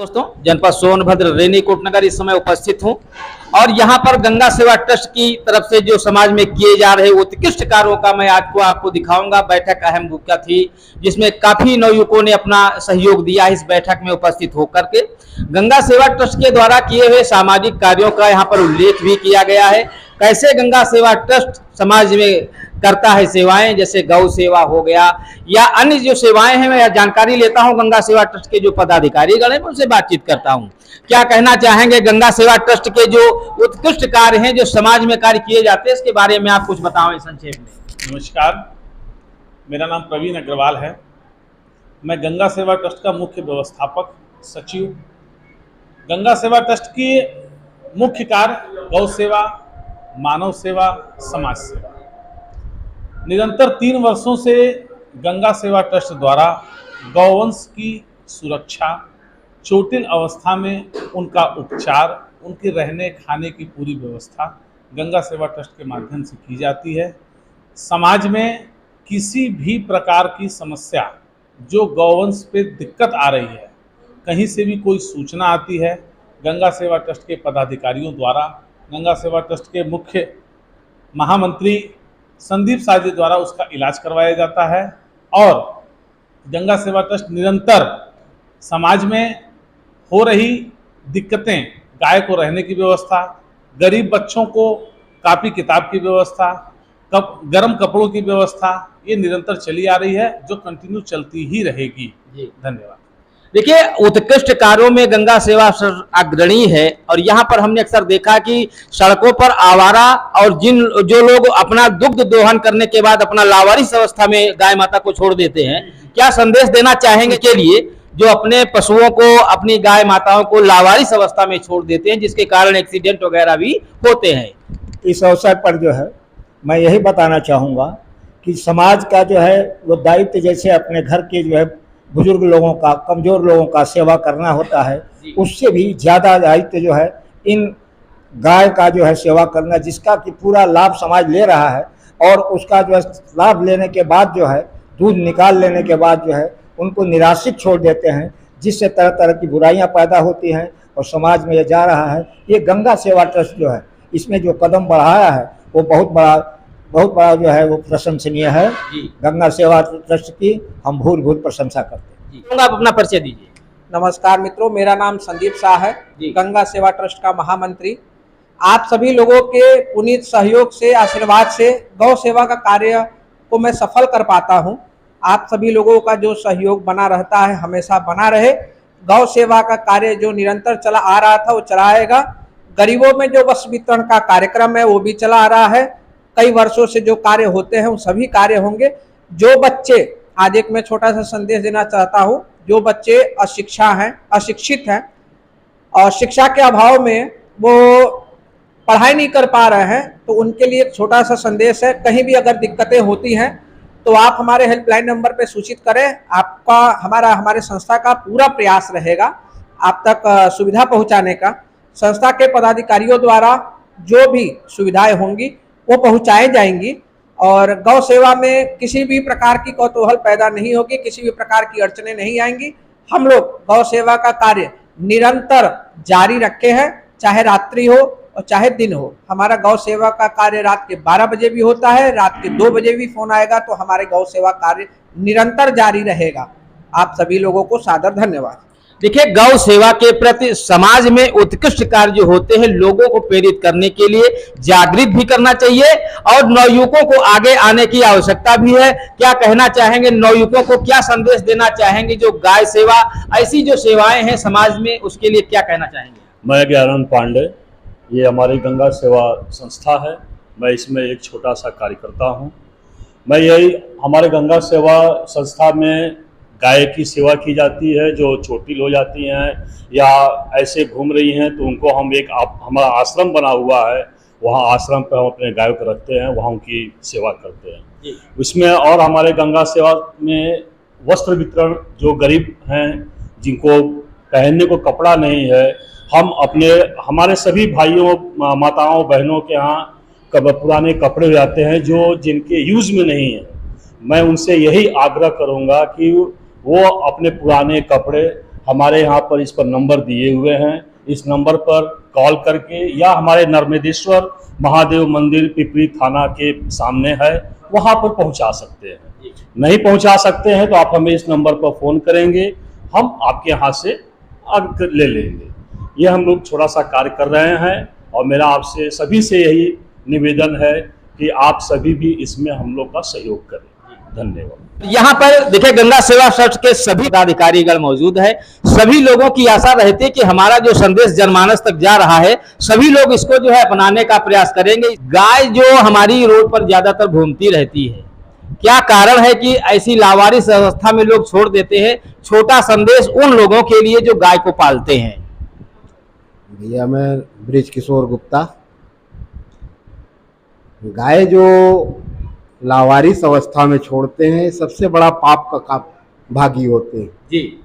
दोस्तों, जनपद सोनभद्र रेनीकोट नगर इस समय उपस्थित हूं और यहां पर गंगा सेवा ट्रस्ट की तरफ से जो समाज में किए जा रहे उत्कृष्ट कार्यों का मैं आज को आपको दिखाऊंगा। बैठक अहम भूमिका थी जिसमें काफी नवयुवकों ने अपना सहयोग दिया। इस बैठक में उपस्थित होकर के गंगा सेवा ट्रस्ट के द्वारा किए हुए सामाजिक कार्यों का यहां पर उल्लेख भी किया गया है। कैसे गंगा सेवा ट्रस्ट समाज में करता है सेवाएं, जैसे गौ सेवा हो गया या अन्य जो सेवाएं हैं, मैं जानकारी लेता हूं गंगा सेवा ट्रस्ट के जो पदाधिकारी गण हैं उनसे बातचीत करता हूं। क्या कहना चाहेंगे गंगा सेवा ट्रस्ट के जो उत्कृष्ट कार्य हैं, जो समाज में कार्य किए जाते हैं, इसके बारे में आप कुछ बताओ संक्षेप में। नमस्कार, मेरा नाम प्रवीण अग्रवाल है। मैं गंगा सेवा ट्रस्ट का मुख्य व्यवस्थापक सचिव। गंगा सेवा ट्रस्ट की मुख्य कार्य गौ सेवा, मानव सेवा, समाज सेवा। निरंतर 3 वर्षों से गंगा सेवा ट्रस्ट द्वारा गौवंश की सुरक्षा, चोटिल अवस्था में उनका उपचार, उनके रहने खाने की पूरी व्यवस्था गंगा सेवा ट्रस्ट के माध्यम से की जाती है। समाज में किसी भी प्रकार की समस्या जो गौवंश पे दिक्कत आ रही है, कहीं से भी कोई सूचना आती है, गंगा सेवा ट्रस्ट के पदाधिकारियों द्वारा, गंगा सेवा ट्रस्ट के मुख्य महामंत्री संदीप शाह जी द्वारा उसका इलाज करवाया जाता है। और गंगा सेवा ट्रस्ट निरंतर समाज में हो रही दिक्कतें, गाय को रहने की व्यवस्था, गरीब बच्चों को कापी किताब की व्यवस्था, गर्म कपड़ों की व्यवस्था, ये निरंतर चली आ रही है, जो कंटिन्यू चलती ही रहेगी। धन्यवाद। देखिए, उत्कृष्ट कार्यों में गंगा सेवा अग्रणी है और यहाँ पर हमने अक्सर देखा कि सड़कों पर आवारा और जो लोग अपना दुग्ध दोहन करने के बाद अपना लावारिस अवस्था में गाय माता को छोड़ देते हैं, क्या संदेश देना चाहेंगे के लिए जो अपने पशुओं को, अपनी गाय माताओं को लावारिस अवस्था में छोड़ देते हैं, जिसके कारण एक्सीडेंट वगैरह भी होते हैं? इस अवसर पर जो है मैं यही बताना चाहूँगा कि समाज का जो है वो दायित्व, जैसे अपने घर के जो है बुजुर्ग लोगों का, कमज़ोर लोगों का सेवा करना होता है, उससे भी ज़्यादा दायित्व जो है इन गाय का जो है सेवा करना, जिसका कि पूरा लाभ समाज ले रहा है। और उसका जो है लाभ लेने के बाद जो है दूध निकाल लेने के बाद जो है उनको निराश्रित छोड़ देते हैं, जिससे तरह तरह की बुराइयां पैदा होती हैं और समाज में ये जा रहा है। ये गंगा सेवा ट्रस्ट जो है इसमें जो कदम बढ़ाया है वो बहुत बड़ा जो है वो प्रशंसनीय है। गंगा सेवा ट्रस्ट की हम भूल प्रशंसा करते हैं। आप अपना परिचय दीजिए। नमस्कार मित्रों, मेरा नाम संदीप शाह है, गंगा सेवा ट्रस्ट का महामंत्री। आप सभी लोगों के पुनीत सहयोग से, आशीर्वाद से गौ सेवा का कार्य को मैं सफल कर पाता हूं। आप सभी लोगों का जो सहयोग बना रहता है, हमेशा बना रहे। गौ सेवा का कार्य जो निरंतर चला आ रहा था वो चलाएगा। गरीबों में जो वस्त्र वितरण का कार्यक्रम है वो भी चला आ रहा है। कई वर्षों से जो कार्य होते हैं वो सभी कार्य होंगे। जो बच्चे, आज एक मैं छोटा सा संदेश देना चाहता हूँ, जो बच्चे अशिक्षित हैं और शिक्षा के अभाव में वो पढ़ाई नहीं कर पा रहे हैं, तो उनके लिए एक छोटा सा संदेश है। कहीं भी अगर दिक्कतें होती हैं तो आप हमारे हेल्पलाइन नंबर पर सूचित करें। आपका हमारे संस्था का पूरा प्रयास रहेगा आप तक सुविधा पहुंचाने का। संस्था के पदाधिकारियों द्वारा जो भी सुविधाएं होंगी वो पहुंचाई जाएंगी और गौ सेवा में किसी भी प्रकार की कौतूहल पैदा नहीं होगी, किसी भी प्रकार की अड़चनें नहीं आएंगी। हम लोग गौ सेवा का कार्य निरंतर जारी रखे हैं, चाहे रात्रि हो और चाहे दिन हो। हमारा गौ सेवा का कार्य रात के 12 बजे भी होता है, रात के 2 बजे भी फोन आएगा तो हमारे गौ सेवा कार्य निरंतर जारी रहेगा। आप सभी लोगों को सादर धन्यवाद। देखिए, गौ सेवा के प्रति समाज में उत्कृष्ट कार्य जो होते हैं, लोगों को प्रेरित करने के लिए जागृत भी करना चाहिए और नवयुवकों को आगे आने की आवश्यकता भी है। क्या कहना चाहेंगे नवयुवकों को, क्या संदेश देना चाहेंगे जो गाय सेवा, ऐसी जो सेवाएं हैं समाज में, उसके लिए क्या कहना चाहेंगे? मैं ज्ञानंद पांडे, ये हमारी गंगा सेवा संस्था है, मैं इसमें एक छोटा सा कार्यकर्ता हूँ। मैं यही, हमारे गंगा सेवा संस्था में गाय की सेवा की जाती है, जो चोटिल हो जाती हैं या ऐसे घूम रही हैं, तो उनको हम हमारा आश्रम बना हुआ है, वहाँ आश्रम पर हम अपने गायों को रखते हैं, वहाँ उनकी सेवा करते हैं उसमें। और हमारे गंगा सेवा में वस्त्र वितरण, जो गरीब हैं जिनको पहनने को कपड़ा नहीं है, हम हमारे सभी भाइयों, माताओं, बहनों के यहाँ पुराने कपड़े हो जाते हैं जो जिनके यूज़ में नहीं है। मैं उनसे यही आग्रह करूँगा कि वो अपने पुराने कपड़े हमारे यहाँ पर इस पर नंबर दिए हुए हैं। इस नंबर पर कॉल करके या हमारे नर्मदेश्वर महादेव मंदिर पिपरी थाना के सामने है, वहाँ पर पहुँचा सकते हैं। नहीं पहुँचा सकते हैं तो आप हमें इस नंबर पर फ़ोन करेंगे, हम आपके यहाँ से ले लेंगे। ये हम लोग थोड़ा सा कार्य कर रहे हैं और मेरा आपसे सभी से यही निवेदन है कि आप सभी भी इसमें हम लोग का सहयोग करें। धन्यवाद। यहाँ पर देखिए गंगा सेवा ट्रस्ट के सभी पदाधिकारीगण मौजूद है। सभी लोगों की आशा रहती है कि हमारा जो संदेश जनमानस तक जा रहा है, सभी लोग इसको जो है अपनाने का प्रयास करेंगे। गाय जो हमारी रोड पर ज्यादातर घूमती रहती है, क्या कारण है कि ऐसी लावारिस अवस्था में लोग छोड़ देते हैं? छोटा संदेश उन लोगों के लिए जो गाय को पालते हैं। भैया मैं ब्रिज किशोर गुप्ता। गाय जो लावारिस अवस्था में छोड़ते हैं, सबसे बड़ा पाप का भागी होते हैं जी।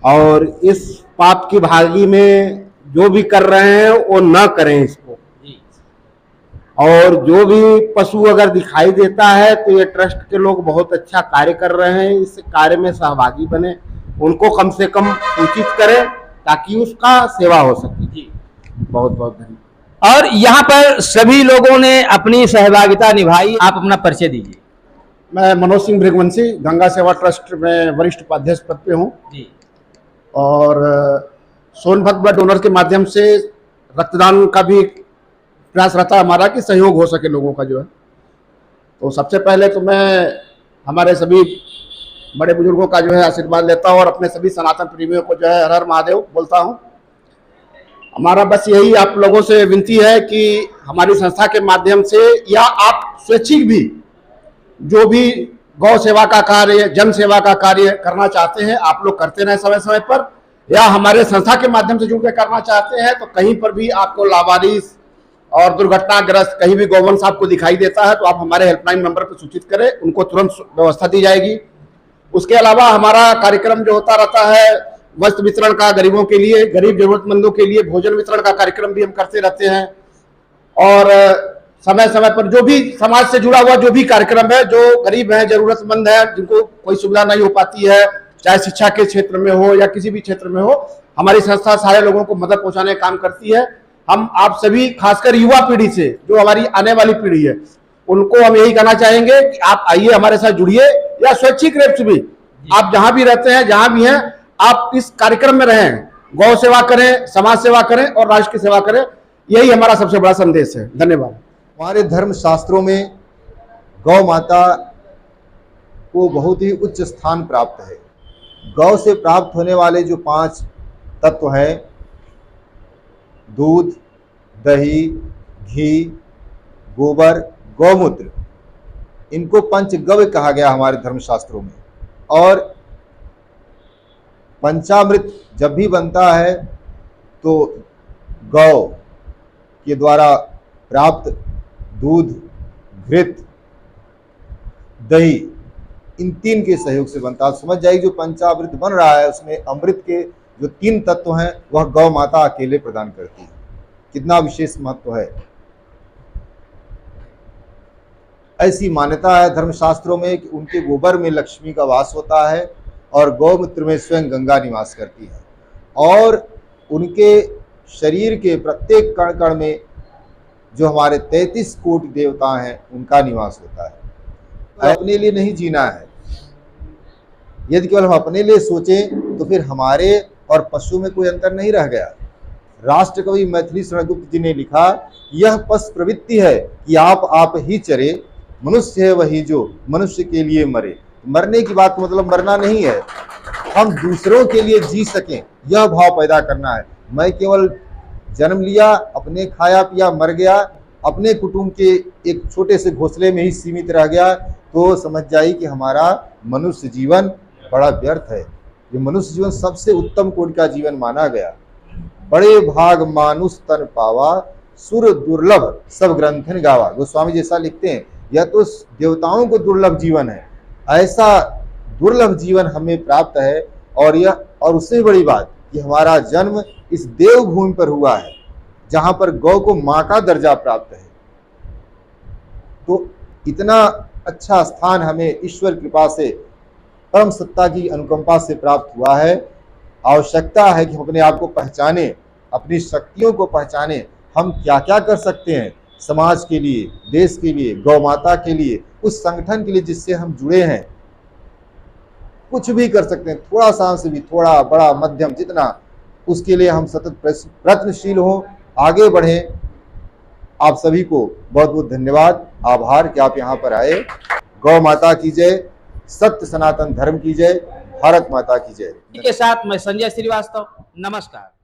और इस पाप की भागी में जो भी कर रहे हैं वो न करें इसको जी। और जो भी पशु अगर दिखाई देता है तो ये ट्रस्ट के लोग बहुत अच्छा कार्य कर रहे हैं, इस कार्य में सहभागी बने, उनको कम से कम सूचित करें ताकि उसका सेवा हो सके जी। बहुत बहुत धन्यवाद। और यहाँ पर सभी लोगों ने अपनी सहभागिता निभाई। आप अपना परिचय दीजिए। मैं मनोज सिंह भृगवंशी गंगा सेवा ट्रस्ट में वरिष्ठ उपाध्यक्ष पद पे हूँ जी। और सोनभद्र ब्लड डोनर के माध्यम से रक्तदान का भी प्रयास रहता है हमारा कि सहयोग हो सके लोगों का जो है। तो सबसे पहले तो मैं हमारे सभी बड़े बुजुर्गों का जो है आशीर्वाद लेता हूँ और अपने सभी सनातन प्रेमियों को जो है हर हर महादेव बोलता हूँ। हमारा बस यही आप लोगों से विनती है कि हमारी संस्था के माध्यम से या आप स्वैच्छिक भी जो भी गौ सेवा का कार्य, जन सेवा का कार्य करना चाहते हैं, आप लोग करते रहें समय समय पर, या हमारे संस्था के माध्यम से जुड़ के करना चाहते हैं तो कहीं पर भी आपको लावारिस और दुर्घटनाग्रस्त कहीं भी गौवंश आपको दिखाई देता है तो आप हमारे हेल्पलाइन नंबर पर सूचित करें, उनको तुरंत व्यवस्था दी जाएगी। उसके अलावा हमारा कार्यक्रम जो होता रहता है वस्त्र वितरण का, गरीबों के लिए, गरीब जरूरतमंदों के लिए भोजन वितरण का कार्यक्रम भी हम करते रहते हैं। और समय समय पर जो भी समाज से जुड़ा हुआ जो भी कार्यक्रम है, जो गरीब है, जरूरतमंद है, जिनको कोई सुविधा नहीं हो पाती है, चाहे शिक्षा के क्षेत्र में हो या किसी भी क्षेत्र में हो, हमारी संस्था सारे लोगों को मदद पहुंचाने का काम करती है। हम आप सभी खासकर युवा पीढ़ी से, जो हमारी आने वाली पीढ़ी है, उनको हम यही कहना चाहेंगे कि आप आइए हमारे साथ जुड़िए, या स्वैच्छिक रूप से भी आप जहां भी रहते हैं, जहां भी हैं, आप इस कार्यक्रम में रहें, गौ सेवा करें, समाज सेवा करें और राष्ट्र की सेवा करें। यही हमारा सबसे बड़ा संदेश है। धन्यवाद। हमारे धर्म शास्त्रों में गौ माता को बहुत ही उच्च स्थान प्राप्त है। गौ से प्राप्त होने वाले जो 5 तत्व हैं, दूध, दही, घी, गोबर, गौमूत्र, इनको पंचगव्य कहा गया हमारे धर्मशास्त्रों में। और पंचामृत जब भी बनता है तो गौ के द्वारा प्राप्त दूध, घृत, दही, इन 3 के सहयोग से बनता है। समझ जाइए जो पंचामृत बन रहा है उसमें अमृत के जो 3 तत्व हैं वह गौ माता अकेले प्रदान करती है। कितना विशेष महत्व है। ऐसी मान्यता है धर्मशास्त्रों में कि उनके गोबर में लक्ष्मी का वास होता है और गौमूत्र में स्वयं गंगा निवास करती है और उनके शरीर के प्रत्येक कण कण में जो हमारे 33 कोटि देवता हैं उनका निवास होता है। अपने लिए नहीं जीना है। यदि केवल हम अपने लिए सोचें तो फिर हमारे और पशु में कोई अंतर नहीं रह गया। राष्ट्र कवि मैथिली शरण गुप्त जी ने लिखा, यह पशु प्रवृत्ति है कि आप ही चरे, मनुष्य है वही जो मनुष्य के लिए मरे। मरने की बात मतलब मरना नहीं है, हम दूसरों के लिए जी सकें, यह भाव पैदा करना है। मैं केवल जन्म लिया, अपने खाया पिया, मर गया, अपने कुटुंब के एक छोटे से घोंसले में ही सीमित रह गया तो समझ जाइए कि हमारा मनुष्य जीवन बड़ा व्यर्थ है। ये मनुष्य जीवन सबसे उत्तम कोटि का जीवन माना गया। बड़े भाग मानुष तन पावा, सुर दुर्लभ सब ग्रंथन गावा। गोस्वामी जैसा लिखते हैं, यह तो देवताओं को दुर्लभ जीवन है, ऐसा दुर्लभ जीवन हमें प्राप्त है। और उससे बड़ी बात कि हमारा जन्म इस देवभूमि पर हुआ है जहां पर गौ को मां का दर्जा प्राप्त है। तो इतना अच्छा स्थान हमें ईश्वर कृपा से, परम सत्ता की अनुकंपा से प्राप्त हुआ है। आवश्यकता है कि हम अपने आप को पहचाने, अपनी शक्तियों को पहचाने, हम क्या क्या कर सकते हैं समाज के लिए, देश के लिए, गौ माता के लिए, उस संगठन के लिए जिससे हम जुड़े हैं। कुछ भी कर सकते हैं, थोड़ा सा से भी, थोड़ा बड़ा मध्यम जितना, उसके लिए हम सतत प्रयत्नशील हों, आगे बढ़ें। आप सभी को बहुत बहुत धन्यवाद, आभार कि आप यहाँ पर आए। गौ माता की जय, सत्य सनातन धर्म की जय, भारत माता की जय। के साथ मैं संजय श्रीवास्तव, नमस्कार।